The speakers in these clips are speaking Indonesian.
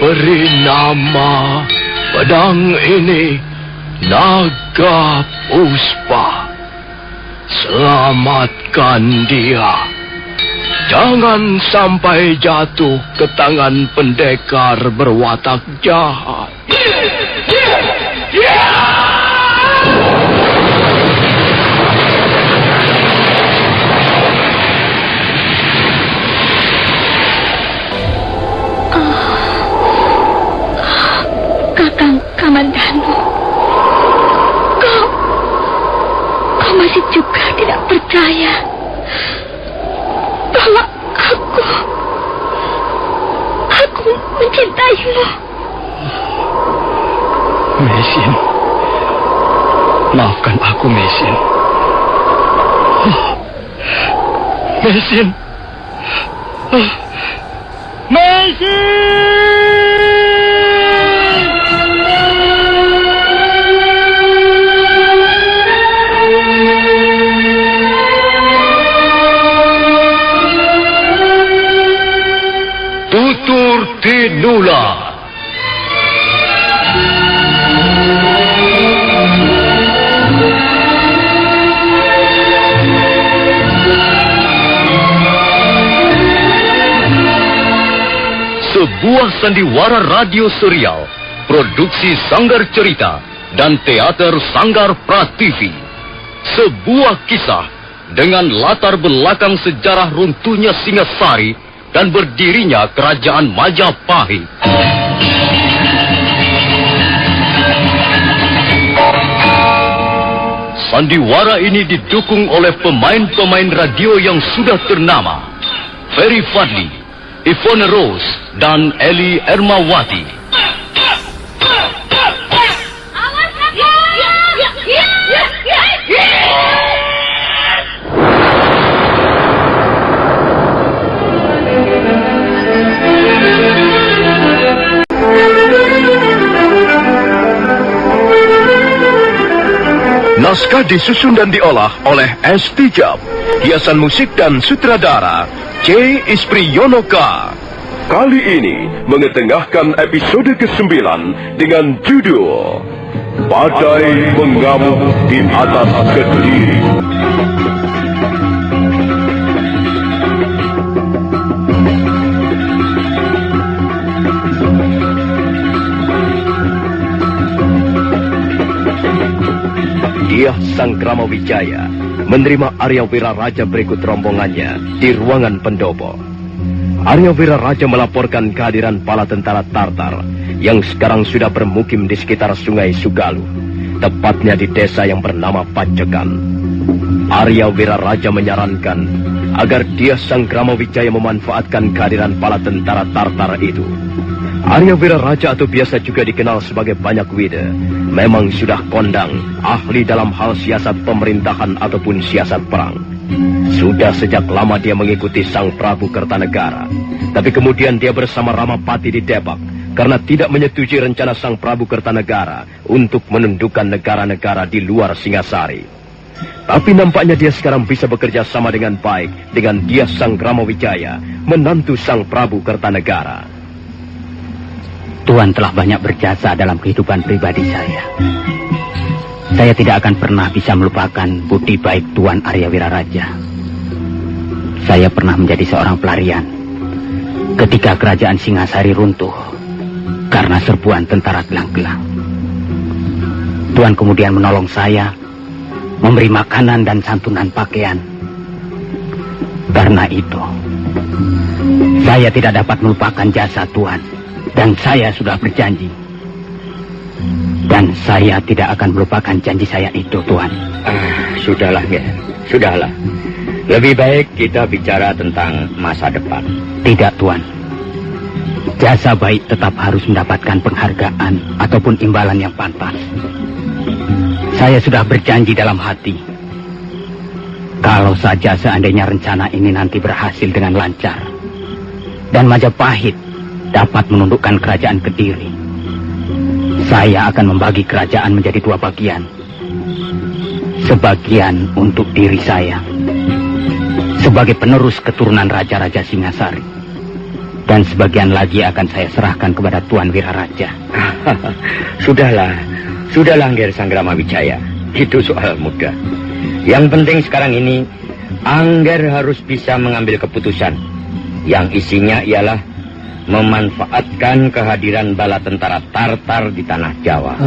Beri nama pedang ini Naga Puspa. Selamatkan dia. Jangan sampai jatuh ke tangan pendekar berwatak jahat. Kakang Kamandanu, kau masih juga tidak percaya bahwa aku mencintaimu. Mesin, maafkan aku, Mesin. Mesin. Mesin! Tutur Tinula. Sebuah sandiwara radio serial, produksi Sanggar Cerita dan teater Sanggar Prativi. Sebuah kisah dengan latar belakang sejarah runtuhnya Singasari dan berdirinya Kerajaan Majapahit. Sandiwara ini didukung oleh pemain-pemain radio yang sudah ternama. Ferry Fadli, Ivone Rose, dan Eli Ermawati. Naskah disusun dan diolah oleh S. Tijab. Hiasan musik dan sutradara C. Ispriyonoka. Kali ini mengetengahkan episode ke-9 dengan judul Badai Mengamuk di Atas Kediri. Diah Sangkramawijaya menerima Arya Wiraraja berikut rombongannya di ruangan pendopo. Arya Wiraraja melaporkan kehadiran bala tentara Tartar yang sekarang sudah bermukim di sekitar Sungai Sugalu, tepatnya di desa yang bernama Pacekan. Arya Wiraraja menyarankan agar Diah Sangkramawijaya memanfaatkan kehadiran bala tentara Tartar itu. Arya Wiraraja atau biasa juga dikenal sebagai Banyak Wida memang sudah kondang, ahli dalam hal siasat pemerintahan ataupun siasat perang. Sudah sejak lama dia mengikuti Sang Prabu Kertanegara. Tapi kemudian dia bersama Ramapati di Debak karena tidak menyetujui rencana Sang Prabu Kertanegara untuk menundukkan negara-negara di luar Singasari. Tapi nampaknya dia sekarang bisa bekerja sama dengan baik dengan Diah Sangkramawijaya, menantu Sang Prabu Kertanegara. Tuan telah banyak berjasa dalam kehidupan pribadi saya. Saya tidak akan pernah bisa melupakan budi baik Tuan Arya Wiraraja. Saya pernah menjadi seorang pelarian ketika kerajaan Singasari runtuh karena serbuan tentara gelang-gelang. Tuan kemudian menolong saya, memberi makanan dan santunan pakaian. Karena itu, saya tidak dapat melupakan jasa Tuan. Dan saya sudah berjanji. Dan saya tidak akan melupakan janji saya itu, Tuan. Sudahlah, ya. Sudahlah. Lebih baik kita bicara tentang masa depan. Tidak, Tuan. Jasa baik tetap harus mendapatkan penghargaan ataupun imbalan yang pantas. Saya sudah berjanji dalam hati. Kalau saja seandainya rencana ini nanti berhasil dengan lancar, dan Majapahit dapat menundukkan kerajaan Kediri, saya akan membagi kerajaan menjadi 2 bagian. Sebagian untuk diri saya sebagai penerus keturunan Raja-Raja Singasari, Dan sebagian lagi akan saya serahkan kepada Tuan Wiraraja. Sudahlah Angger Sanggrama Wijaya. Itu soal mudah. Yang penting sekarang ini Angger harus bisa mengambil keputusan yang isinya ialah memanfaatkan kehadiran bala tentara Tartar di tanah Jawa.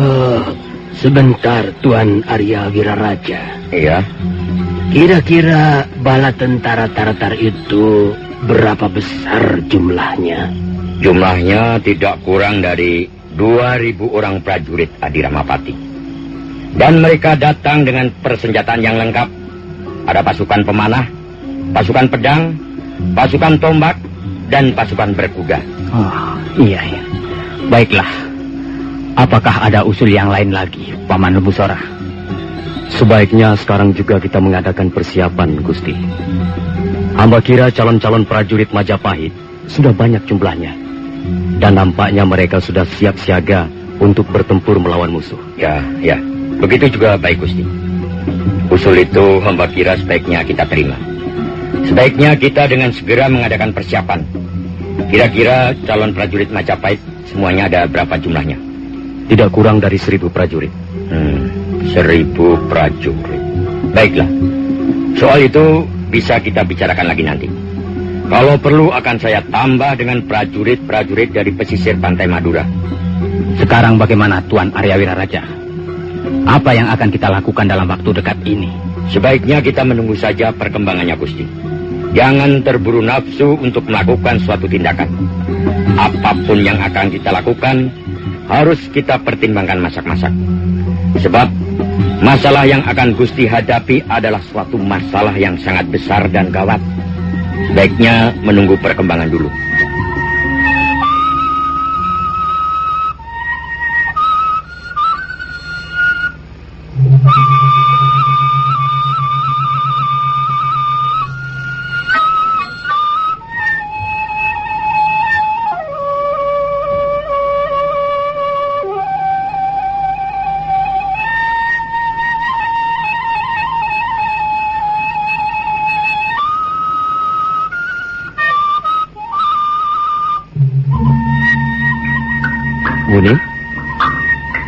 Sebentar, Tuan Arya Wiraraja. Iya. Kira-kira bala tentara Tartar itu berapa besar jumlahnya? Jumlahnya tidak kurang dari 2.000 orang prajurit Adiramapati. Dan mereka datang dengan persenjataan yang lengkap. Ada pasukan pemanah, pasukan pedang, pasukan tombak, dan pasukan berkuda. Oh, iya. Baiklah. Apakah ada usul yang lain lagi, Paman Lembusora? Sebaiknya sekarang juga kita mengadakan persiapan, Gusti. Hamba kira calon-calon prajurit Majapahit sudah banyak jumlahnya. Dan nampaknya mereka sudah siap siaga untuk bertempur melawan musuh. Ya. Begitu juga baik, Gusti. Usul itu hamba kira sebaiknya kita terima. Sebaiknya kita dengan segera mengadakan persiapan. Kira-kira calon prajurit Majapahit semuanya ada berapa jumlahnya? Tidak kurang dari 1.000 prajurit. 1.000 prajurit. Baiklah. Soal itu bisa kita bicarakan lagi nanti. Kalau perlu akan saya tambah dengan prajurit-prajurit dari pesisir pantai Madura. Sekarang bagaimana Tuan Arya Wiraraja? Apa yang akan kita lakukan dalam waktu dekat ini? Sebaiknya kita menunggu saja perkembangannya, Gusti. Jangan terburu nafsu untuk melakukan suatu tindakan. Apapun yang akan kita lakukan, harus kita pertimbangkan masak-masak. Sebab masalah yang akan Gusti hadapi adalah suatu masalah yang sangat besar dan gawat. Sebaiknya menunggu perkembangan dulu.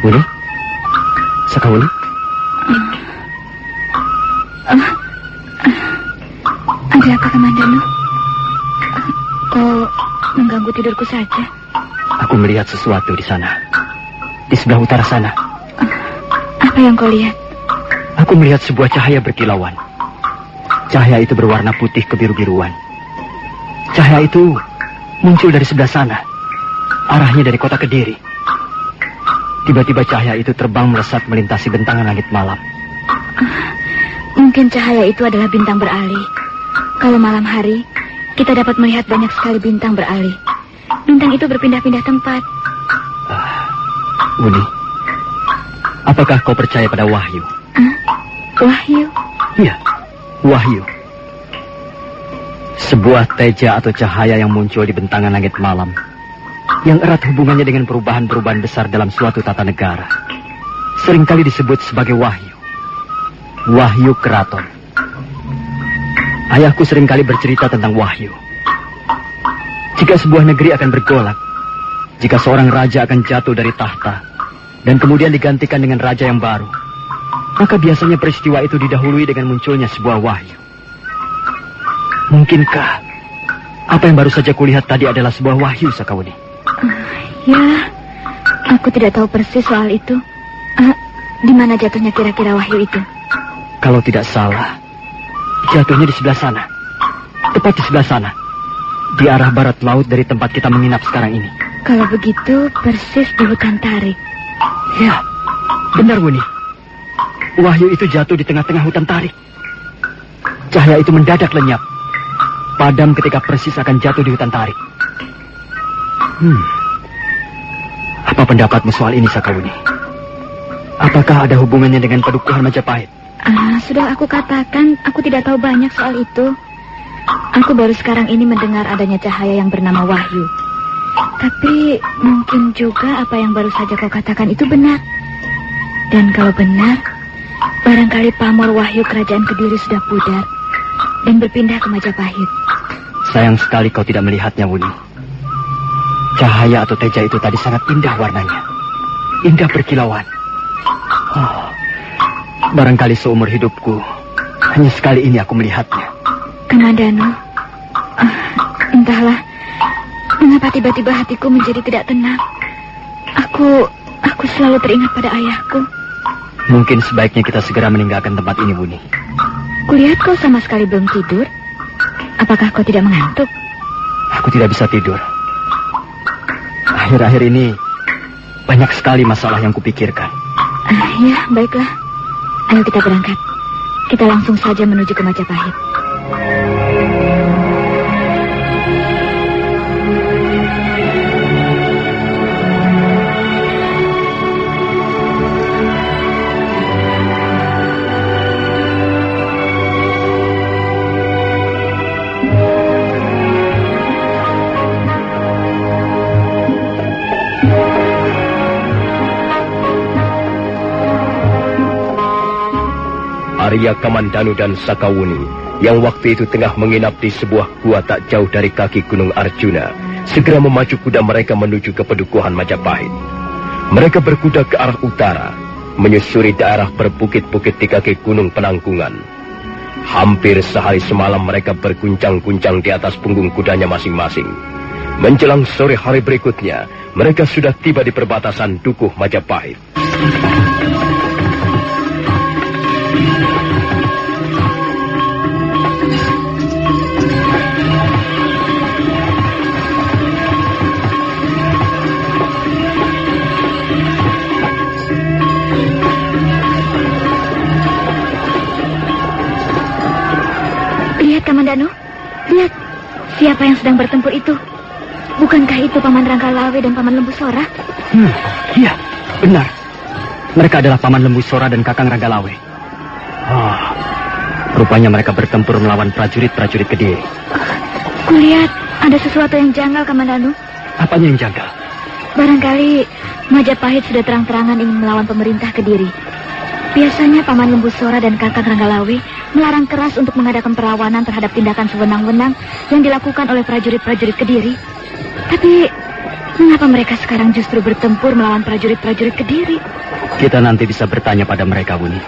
Wuni? Sakawuni? Ada apa, Kamandanu? Kau mengganggu tidurku saja. Aku melihat sesuatu di sana. Di sebelah utara sana. Apa yang kau lihat? Aku melihat sebuah cahaya berkilauan. Cahaya itu berwarna putih kebiru-biruan. Cahaya itu muncul dari sebelah sana. Arahnya dari kota Kediri. Tiba-tiba cahaya itu terbang melesat melintasi bentangan langit malam. Mungkin cahaya itu adalah bintang beralih. Kalau malam hari, kita dapat melihat banyak sekali bintang beralih. Bintang itu berpindah-pindah tempat. Wuni, apakah kau percaya pada wahyu? Wahyu? Iya, wahyu. Sebuah teja atau cahaya yang muncul di bentangan langit malam, yang erat hubungannya dengan perubahan-perubahan besar dalam suatu tata negara, seringkali disebut sebagai wahyu. Wahyu keraton. Ayahku seringkali bercerita tentang wahyu. Jika sebuah negeri akan bergolak, jika seorang raja akan jatuh dari tahta, dan kemudian digantikan dengan raja yang baru, maka biasanya peristiwa itu didahului dengan munculnya sebuah wahyu. Mungkinkah apa yang baru saja kulihat tadi adalah sebuah wahyu, Sakawuni? Ya, aku tidak tahu persis soal itu. Di mana jatuhnya kira-kira wahyu itu? Kalau tidak salah, jatuhnya di sebelah sana. Tepat di sebelah sana. Di arah barat laut dari tempat kita menginap sekarang ini. Kalau begitu, persis di hutan tarik. Ya, benar, Wuni. Wahyu itu jatuh di tengah-tengah hutan tarik. Cahaya itu mendadak lenyap. Padam ketika persis akan jatuh di hutan tarik. Apa pendapatmu soal ini, Sakawuni? Apakah ada hubungannya dengan padukuhan Majapahit? Sudah aku katakan, aku tidak tahu banyak soal itu. Aku baru sekarang ini mendengar adanya cahaya yang bernama wahyu. Tapi mungkin juga apa yang baru saja kau katakan itu benar. Dan kalau benar, barangkali pamor wahyu kerajaan Kediri sudah pudar dan berpindah ke Majapahit. Sayang sekali kau tidak melihatnya, Wuni. Cahaya atau teja itu tadi sangat indah warnanya. Indah berkilauan. Oh, barangkali seumur hidupku hanya sekali ini aku melihatnya. Kamandano, entahlah mengapa tiba-tiba hatiku menjadi tidak tenang. Aku selalu teringat pada ayahku. Mungkin sebaiknya kita segera meninggalkan tempat ini, Buni. Kulihat kau sama sekali belum tidur. Apakah kau tidak mengantuk? Aku tidak bisa tidur. Akhir-akhir ini banyak sekali masalah yang kupikirkan. Ya, baiklah. Ayo kita berangkat. Kita langsung saja menuju ke Majapahit. Arya Kamandanu dan Sakawuni yang waktu itu tengah menginap di sebuah gua tak jauh dari kaki Gunung Arjuna segera memacu kuda mereka menuju ke Pedukuhan Majapahit. Mereka berkuda ke arah utara, menyusuri daerah berbukit-bukit di kaki Gunung Penanggungan. Hampir sehari semalam mereka berguncang-guncang di atas punggung kudanya masing-masing. Menjelang sore hari berikutnya, mereka sudah tiba di perbatasan Dukuh Majapahit. Lihat, Kamandano. Lihat, siapa yang sedang bertempur itu? Bukankah itu Paman Ranggalawe dan Paman Lembusora? Iya, benar. Mereka adalah Paman Lembusora dan Kakang Ranggalawe. Oh, rupanya mereka bertempur melawan prajurit-prajurit Kediri. Kulihat ada sesuatu yang janggal, Kamandano. Apanya yang janggal? Barangkali Majapahit sudah terang-terangan ingin melawan pemerintah Kediri. Biasanya Paman Lembusora dan Kakang Ranggalawe melarang keras untuk mengadakan perlawanan terhadap tindakan sewenang-wenang yang dilakukan oleh prajurit-prajurit Kediri. Tapi mengapa mereka sekarang justru bertempur melawan prajurit-prajurit Kediri? Kita nanti bisa bertanya pada mereka, Buni.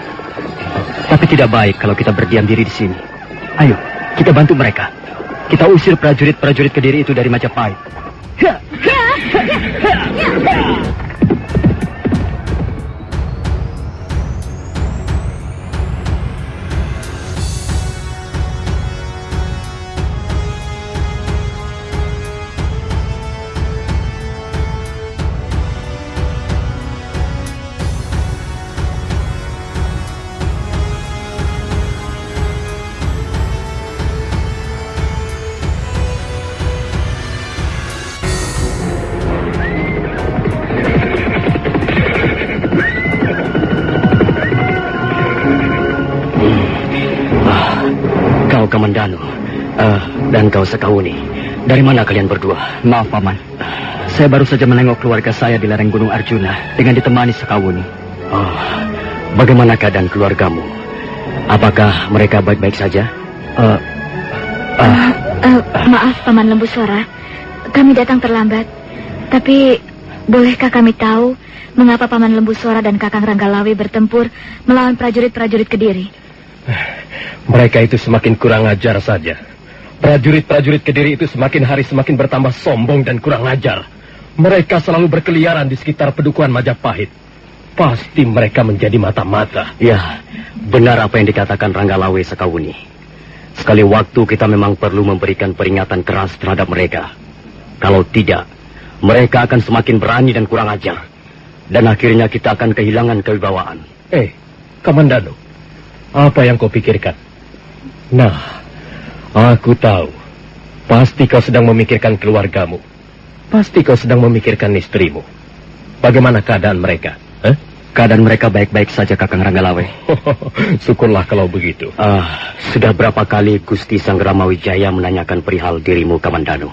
Tapi tidak baik kalau kita berdiam diri di sini. Ayo, kita bantu mereka. Kita usir prajurit-prajurit Kediri itu dari Majapahit. Kamandano, dan kau Sakawuni. Dari mana kalian berdua? Maaf, Paman. Saya baru saja menengok keluarga saya di lereng Gunung Arjuna dengan ditemani Sakawuni. Oh, bagaimana keadaan keluargamu? Apakah mereka baik-baik saja? Maaf, Paman Lembusora. Kami datang terlambat. Tapi, bolehkah kami tahu mengapa Paman Lembusora dan Kakang Ranggalawe bertempur melawan prajurit-prajurit Kediri? Mereka itu semakin kurang ajar saja. Prajurit-prajurit Kediri itu semakin hari semakin bertambah sombong dan kurang ajar. Mereka selalu berkeliaran di sekitar Pedukuhan Majapahit. Pasti mereka menjadi mata-mata. Ya, benar apa yang dikatakan Ranggalawe Sakawuni. Sekali waktu kita memang perlu memberikan peringatan keras terhadap mereka. Kalau tidak, mereka akan semakin berani dan kurang ajar. Dan akhirnya kita akan kehilangan kewibawaan. Kamandano, apa yang kau pikirkan? Nah, aku tahu. Pasti kau sedang memikirkan keluargamu. Pasti kau sedang memikirkan istrimu. Bagaimana keadaan mereka? Keadaan mereka baik-baik saja, Kakang Ranggalawe. Syukurlah kalau begitu. Sudah berapa kali Gusti Sang Ramawijaya menanyakan perihal dirimu, Kamandano.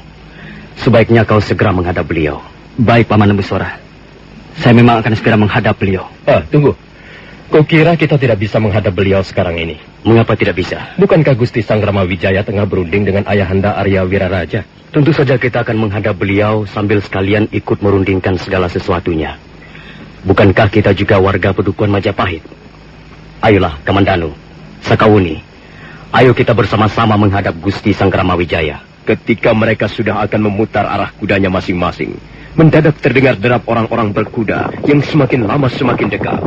Sebaiknya kau segera menghadap beliau. Baik, Paman Lembusora. Saya memang akan segera menghadap beliau. Tunggu. Kukira kita tidak bisa menghadap beliau sekarang ini. Mengapa tidak bisa? Bukankah Gusti Sanggrama Wijaya tengah berunding dengan Ayahanda Arya Wiraraja? Tentu saja kita akan menghadap beliau sambil sekalian ikut merundingkan segala sesuatunya. Bukankah kita juga warga Pedukuhan Majapahit? Ayolah, Kamandanu, Sakawuni. Ayo kita bersama-sama menghadap Gusti Sanggrama Wijaya. Ketika mereka sudah akan memutar arah kudanya masing-masing, mendadak terdengar derap orang-orang berkuda yang semakin lama semakin dekat.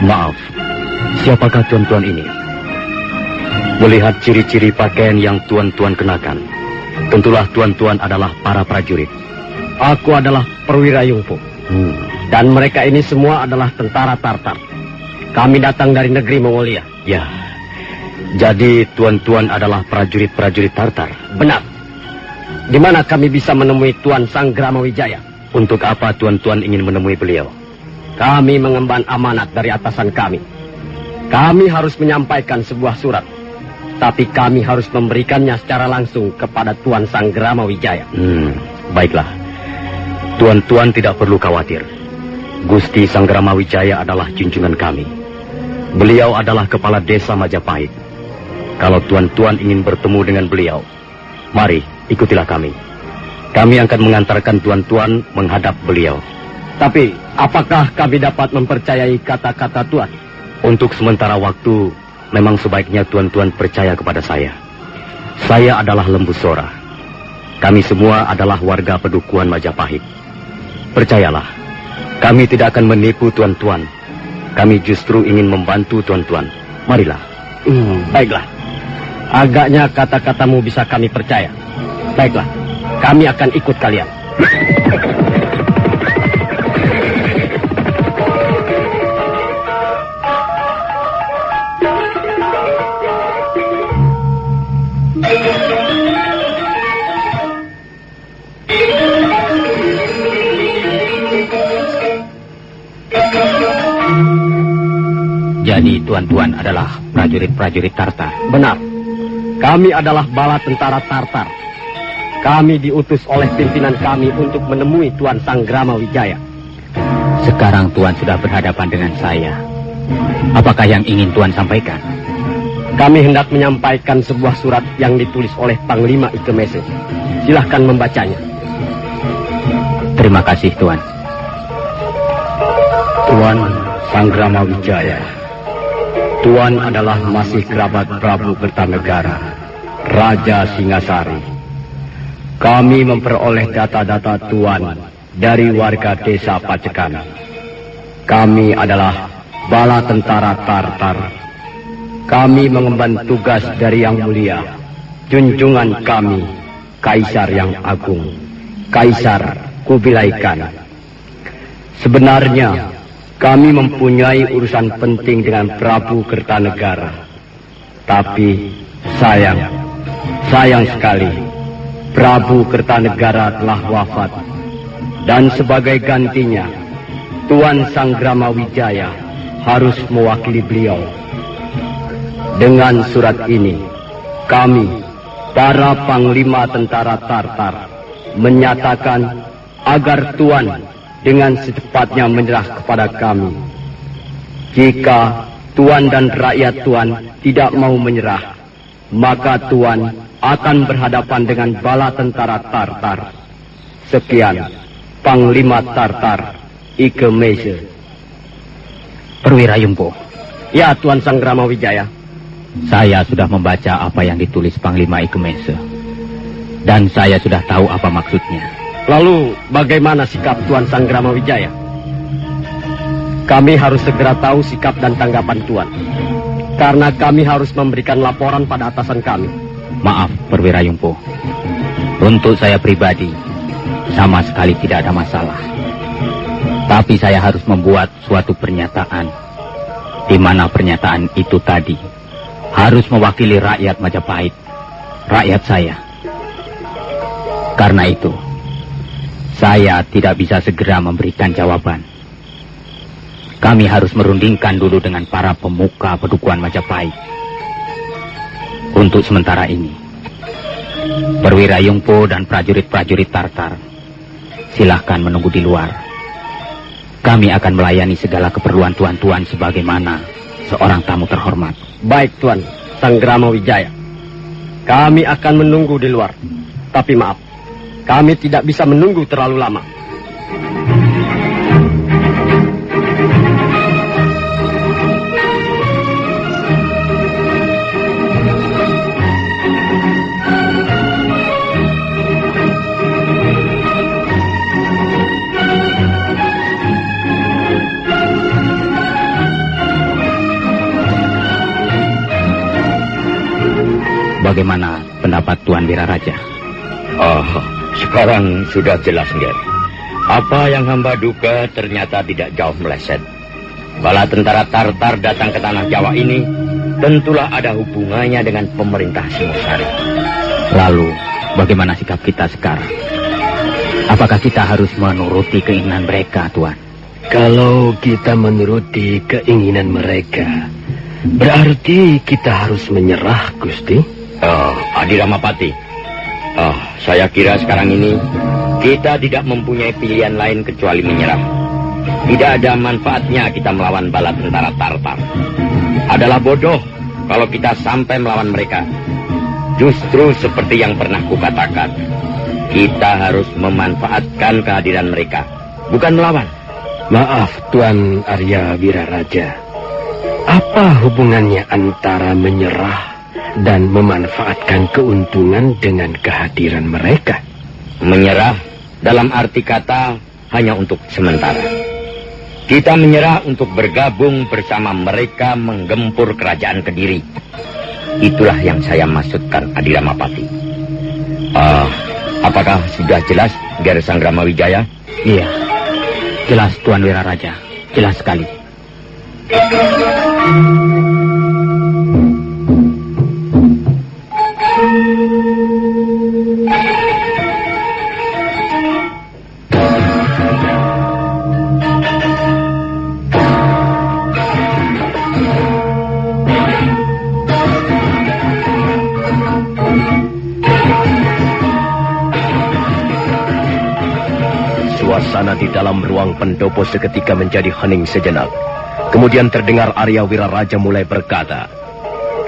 Maaf, siapakah tuan-tuan ini? Melihat ciri-ciri pakaian yang tuan-tuan kenakan, tentulah tuan-tuan adalah para prajurit. Aku adalah perwira Yungpo. Dan mereka ini semua adalah tentara Tartar. Kami datang dari negeri Mongolia. Ya, jadi tuan-tuan adalah prajurit-prajurit Tartar. Benar. Di mana kami bisa menemui Tuan Sanggrama Wijaya? Untuk apa tuan-tuan ingin menemui beliau? Kami mengemban amanat dari atasan kami. Kami harus menyampaikan sebuah surat. Tapi kami harus memberikannya secara langsung kepada Tuan Sanggrama Wijaya. Baiklah. Tuan-tuan tidak perlu khawatir. Gusti Sanggrama Wijaya adalah junjungan kami. Beliau adalah kepala desa Majapahit. Kalau tuan-tuan ingin bertemu dengan beliau, mari ikutilah kami. Kami akan mengantarkan tuan-tuan menghadap beliau. Tapi, apakah kami dapat mempercayai kata-kata Tuan? Untuk sementara waktu, memang sebaiknya tuan-tuan percaya kepada saya. Saya adalah Lembu Sora. Kami semua adalah warga Pedukuhan Majapahit. Percayalah, kami tidak akan menipu tuan-tuan. Kami justru ingin membantu tuan-tuan. Marilah. Baiklah. Agaknya kata-katamu bisa kami percaya. Baiklah, kami akan ikut kalian. Jadi tuan-tuan adalah prajurit-prajurit Tartar. Benar. Kami adalah bala tentara Tartar. Kami diutus oleh pimpinan kami untuk menemui Tuan Sanggrama Wijaya. Sekarang tuan sudah berhadapan dengan saya. Apakah yang ingin tuan sampaikan? Kami hendak menyampaikan sebuah surat yang ditulis oleh Panglima Ikemese. Silahkan membacanya. Terima kasih, Tuan. Tuan Sanggrama Wijaya. Tuan adalah masih kerabat Prabu Kertanegara, Raja Singasari. Kami memperoleh data-data Tuan dari warga desa Pacekan. Kami adalah bala tentara Tartar. Kami mengemban tugas dari Yang Mulia, junjungan kami, Kaisar yang Agung, Kaisar Kubilai Khan. Sebenarnya, kami mempunyai urusan penting dengan Prabu Kertanegara. Tapi, sayang sekali, Prabu Kertanegara telah wafat. Dan sebagai gantinya, Tuan Sanggrama Wijaya harus mewakili beliau. Dengan surat ini, kami, para panglima tentara Tartar, menyatakan agar Tuan dengan secepatnya menyerah kepada kami. Jika Tuan dan rakyat Tuan tidak mau menyerah, maka Tuan akan berhadapan dengan bala tentara Tartar. Sekian, Panglima Tartar, Ikemese. Perwira Yungpo. Ya, Tuan Sanggrama Wijaya. Saya sudah membaca apa yang ditulis Panglima Ikemese. Dan saya sudah tahu apa maksudnya. Lalu, bagaimana sikap Tuan Sanggrama Wijaya? Kami harus segera tahu sikap dan tanggapan Tuan. Karena kami harus memberikan laporan pada atasan kami. Maaf, Perwira Yungpo. Untuk saya pribadi, sama sekali tidak ada masalah. Tapi saya harus membuat suatu pernyataan, di mana pernyataan itu tadi harus mewakili rakyat Majapahit, rakyat saya. Karena itu, saya tidak bisa segera memberikan jawaban. Kami harus merundingkan dulu dengan para pemuka pedukuhan Majapahit. Untuk sementara ini, Perwira Yungpo dan prajurit-prajurit Tartar, silahkan menunggu di luar. Kami akan melayani segala keperluan tuan-tuan sebagaimana seorang tamu terhormat. Baik, Tuan Sanggrama Wijaya. Kami akan menunggu di luar. Tapi maaf, kami tidak bisa menunggu terlalu lama. Bagaimana pendapat Tuan Wiraraja? Oh, sekarang sudah jelas, Nger. Apa yang hamba duga ternyata tidak jauh meleset. Bala tentara Tartar datang ke tanah Jawa ini tentulah ada hubungannya dengan pemerintah Singosari. Lalu, bagaimana sikap kita sekarang? Apakah kita harus menuruti keinginan mereka, Tuan? Kalau kita menuruti keinginan mereka, berarti kita harus menyerah, Gusti. Adi Ramapati. Saya kira sekarang ini kita tidak mempunyai pilihan lain kecuali menyerah. Tidak ada manfaatnya kita melawan bala tentara Tartar. Adalah bodoh kalau kita sampai melawan mereka. Justru seperti yang pernah kukatakan, kita harus memanfaatkan kehadiran mereka, bukan melawan. Maaf, Tuan Arya Wiraraja. Apa hubungannya antara menyerah dan memanfaatkan keuntungan dengan kehadiran mereka? Menyerah dalam arti kata hanya untuk sementara. Kita menyerah untuk bergabung bersama mereka menggempur kerajaan Kediri. Itulah yang saya maksudkan, Adi Ramapati. Apakah sudah jelas, Ger Sanggrama Wijaya? Iya, jelas Tuan Wiraraja, jelas sekali. Suasana di dalam ruang pendopo seketika menjadi hening sejenak. Kemudian terdengar Arya Wiraraja mulai berkata.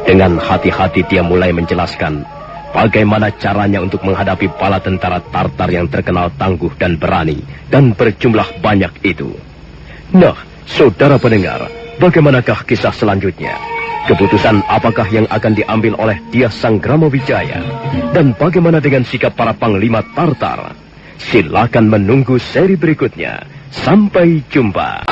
Dengan hati-hati dia mulai menjelaskan bagaimana caranya untuk menghadapi bala tentara Tartar yang terkenal tangguh dan berani dan berjumlah banyak itu. Nah, saudara pendengar, bagaimanakah kisah selanjutnya? Keputusan apakah yang akan diambil oleh Dyah Sanggrama Wijaya? Dan bagaimana dengan sikap para panglima Tartar? Silakan menunggu seri berikutnya. Sampai jumpa.